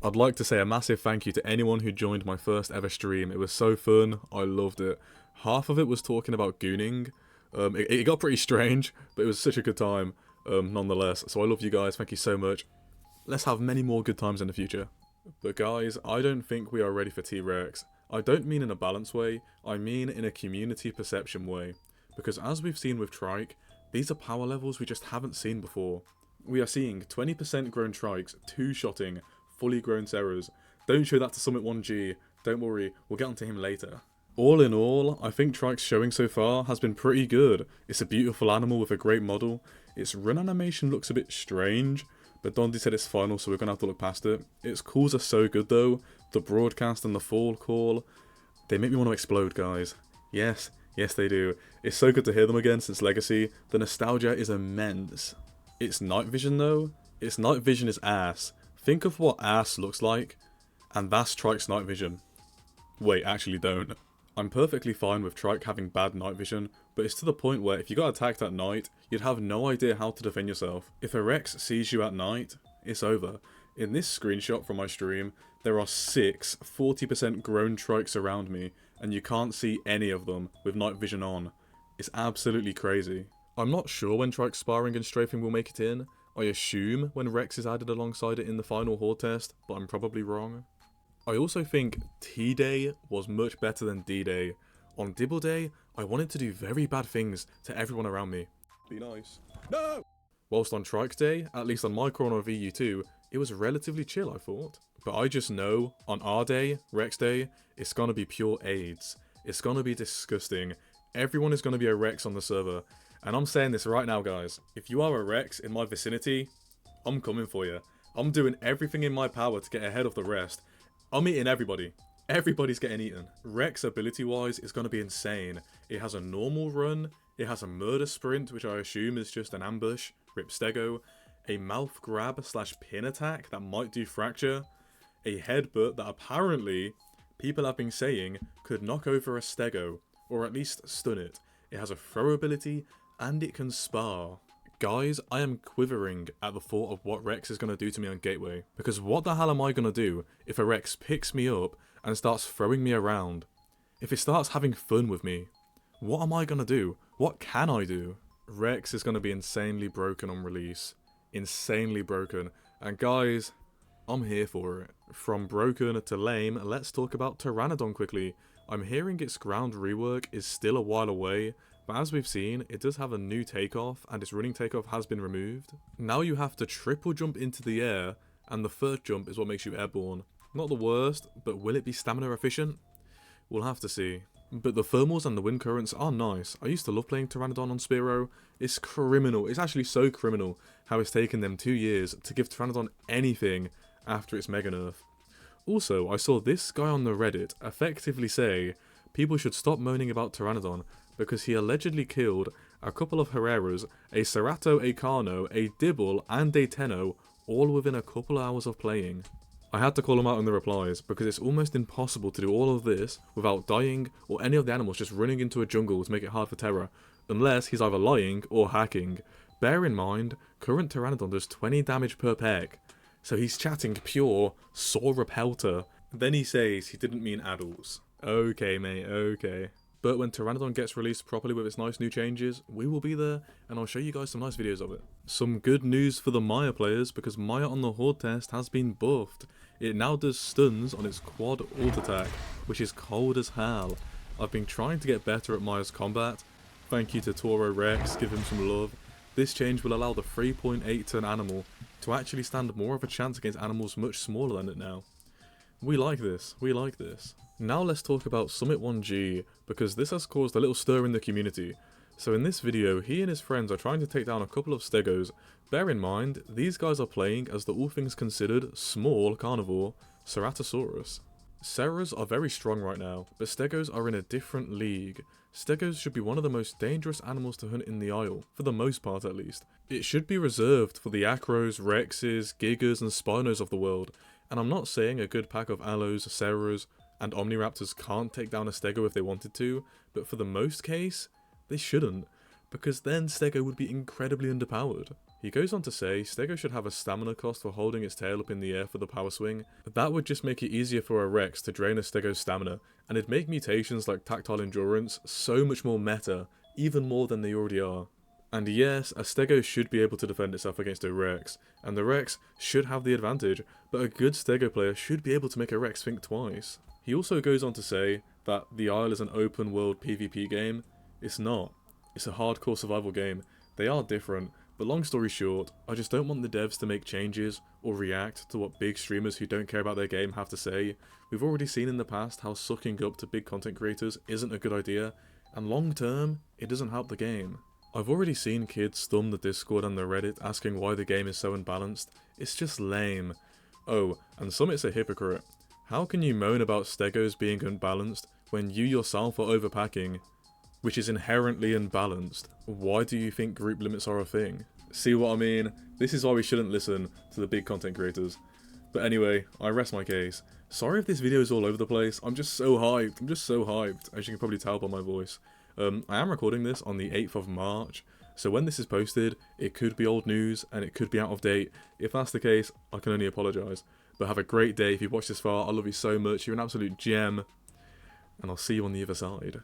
I'd like to say a massive thank you to anyone who joined my first ever stream. It was so fun, I loved it. Half of it was talking about gooning. It got pretty strange, but it was such a good time, nonetheless. So I love you guys, thank you so much. Let's have many more good times in the future. But guys, I don't think we are ready for T.rex. I don't mean in a balanced way, I mean in a community perception way. Because as we've seen with trike, these are power levels we just haven't seen before. We are seeing 20% grown trikes, 2-shotting, fully grown serras. Don't show that to Summit 1G, don't worry, we'll get onto him later. All in all, I think trike's showing so far has been pretty good. It's a beautiful animal with a great model. Its run animation looks a bit strange, but Dondi said it's final, so we're gonna have to look past it. Its calls are so good though. The broadcast and the fall call, they make me want to explode, guys. Yes, yes they do. It's so good to hear them again since Legacy. The nostalgia is immense. Its night vision though, its night vision is ass. Think of what ass looks like, and that's trike's night vision. Wait, actually don't. I'm perfectly fine with trike having bad night vision, but it's to the point where if you got attacked at night, you'd have no idea how to defend yourself. If a Rex sees you at night, it's over. In this screenshot from my stream, there are 6 40% grown trikes around me, and you can't see any of them with night vision on. It's absolutely crazy. I'm not sure when trike sparring and strafing will make it in. I assume when Rex is added alongside it in the final horde test, but I'm probably wrong. I also think T-Day was much better than D-Day. On Dibble Day, I wanted to do very bad things to everyone around me. Be nice. No! Whilst on Trike Day, at least on my corner of EU2, it was relatively chill I thought. But I just know, on our day, Rex Day, it's gonna be pure AIDS. It's gonna be disgusting. Everyone is gonna be a Rex on the server. And I'm saying this right now guys, if you are a Rex in my vicinity, I'm coming for you. I'm doing everything in my power to get ahead of the rest. I'm eating everybody. Everybody's getting eaten. Rex ability wise is going to be insane. It has a normal run, it has a murder sprint, which I assume is just an ambush, rip stego, a mouth grab slash pin attack that might do fracture, a headbutt that apparently people have been saying could knock over a stego, or at least stun it. It has a throw ability, and it can spar. Guys, I am quivering at the thought of what Rex is going to do to me on Gateway, because what the hell am I going to do if a Rex picks me up and starts throwing me around? If it starts having fun with me, what am I going to do? What can I do? Rex is going to be insanely broken on release. Insanely broken. And guys, I'm here for it. From broken to lame, let's talk about Pteranodon quickly. I'm hearing its ground rework is still a while away, but as we've seen, it does have a new takeoff, and its running takeoff has been removed. Now you have to triple jump into the air, and the third jump is what makes you airborne. Not the worst, but will it be stamina efficient? We'll have to see. But the thermals and the wind currents are nice. I used to love playing Pteranodon on Spearow. It's criminal, it's actually so criminal how it's taken them 2 years to give Pteranodon anything after its mega nerf. Also, I saw this guy on the Reddit effectively say people should stop moaning about Pteranodon because he allegedly killed a couple of Herreras, a Cerato, a Carno, a Dibble, and a Tenno, all within a couple hours of playing. I had to call him out in the replies, because it's almost impossible to do all of this without dying, or any of the animals just running into a jungle to make it hard for Terra, unless he's either lying or hacking. Bear in mind, current Pteranodon does 20 damage per peck, so he's chatting pure Sora Pelter. Then he says he didn't mean adults. Okay mate, okay. But when Pteranodon gets released properly with its nice new changes, we will be there, and I'll show you guys some nice videos of it. Some good news for the Maia players, because Maia on the Horde test has been buffed. It now does stuns on its quad ult attack, which is cold as hell. I've been trying to get better at Maia's combat. Thank you to Toro Rex, give him some love. This change will allow the 3.8 ton animal to actually stand more of a chance against animals much smaller than it now. We like this, we like this. Now let's talk about Summit 1G, because this has caused a little stir in the community. So in this video, he and his friends are trying to take down a couple of stegos. Bear in mind, these guys are playing as the all things considered small carnivore, Ceratosaurus. Serras are very strong right now, but stegos are in a different league. Stegos should be one of the most dangerous animals to hunt in the Isle, for the most part at least. It should be reserved for the Acros, Rexes, Gigas and Spinos of the world, and I'm not saying a good pack of Allos, Serras, and Omniraptors can't take down a stego if they wanted to, but for the most case, they shouldn't, because then stego would be incredibly underpowered. He goes on to say Stego should have a stamina cost for holding its tail up in the air for the power swing. That would just make it easier for a Rex to drain a Stego's stamina, and it'd make mutations like tactile endurance so much more meta, even more than they already are. And yes, a Stego should be able to defend itself against a Rex, and the Rex should have the advantage, but a good Stego player should be able to make a Rex think twice. He also goes on to say that the Isle is an open world PvP game. It's not. It's a hardcore survival game. They are different, but long story short, I just don't want the devs to make changes or react to what big streamers who don't care about their game have to say. We've already seen in the past how sucking up to big content creators isn't a good idea, and long term, it doesn't help the game. I've already seen kids storm the Discord and the Reddit asking why the game is so unbalanced. It's just lame. Oh, and Summit's a hypocrite. How can you moan about Stegos being unbalanced when you yourself are overpacking, which is inherently unbalanced? Why do you think group limits are a thing? See what I mean? This is why we shouldn't listen to the big content creators. But anyway, I rest my case. Sorry if this video is all over the place. I'm just so hyped. As you can probably tell by my voice. I am recording this on the 8th of March, so when this is posted, it could be old news and it could be out of date. If that's the case, I can only apologise. But have a great day. If you've watched this far, I love you so much. You're an absolute gem. And I'll see you on the other side.